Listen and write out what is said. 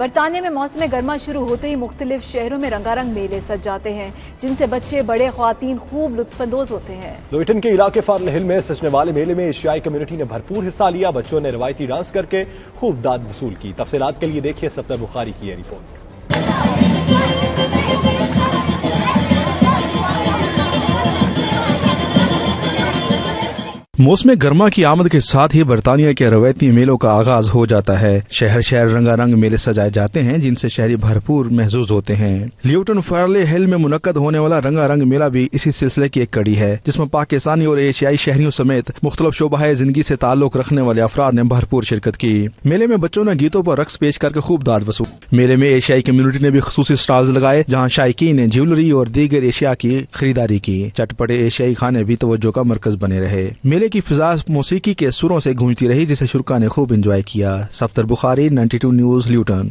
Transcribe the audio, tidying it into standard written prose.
برطانیہ میں موسم گرما شروع ہوتے ہی مختلف شہروں میں رنگارنگ میلے سج جاتے ہیں جن سے بچے بڑے خواتین خوب لطف اندوز ہوتے ہیں۔ لوئٹن کے علاقے فارل ہل میں سجنے والے میلے میں ایشیائی کمیونٹی نے بھرپور حصہ لیا۔ بچوں نے روایتی ڈانس کر کے خوب داد وصول کی۔ تفصیلات کے لیے دیکھیے صفدر بخاری کی یہ رپورٹ۔ موسم گرما کی آمد کے ساتھ ہی برطانیہ کے روایتی میلوں کا آغاز ہو جاتا ہے۔ شہر شہر رنگا رنگ میلے سجائے جاتے ہیں جن سے شہری بھرپور محظوظ ہوتے ہیں۔ لیوٹن فارل ہل میں منعقد ہونے والا رنگا رنگ میلہ بھی اسی سلسلے کی ایک کڑی ہے جس میں پاکستانی اور ایشیائی شہریوں سمیت مختلف شعبہ زندگی سے تعلق رکھنے والے افراد نے بھرپور شرکت کی۔ میلے میں بچوں نے گیتوں پر رقص پیش کر کے خوب داد وصول۔ میلے میں ایشیائی کمیونٹی نے بھی خصوصی اسٹالز لگائے جہاں شائقین نے جیولری اور دیگر اشیاء کی خریداری کی۔ چٹپٹے ایشیائی کھانے بھی توجہ کا مرکز بنے رہے۔ میلے کی فضا موسیقی کے سروں سے گونجتی رہی جسے شرکا نے خوب انجوائے کیا۔ صفدر بخاری 92 نیوز لیوٹن۔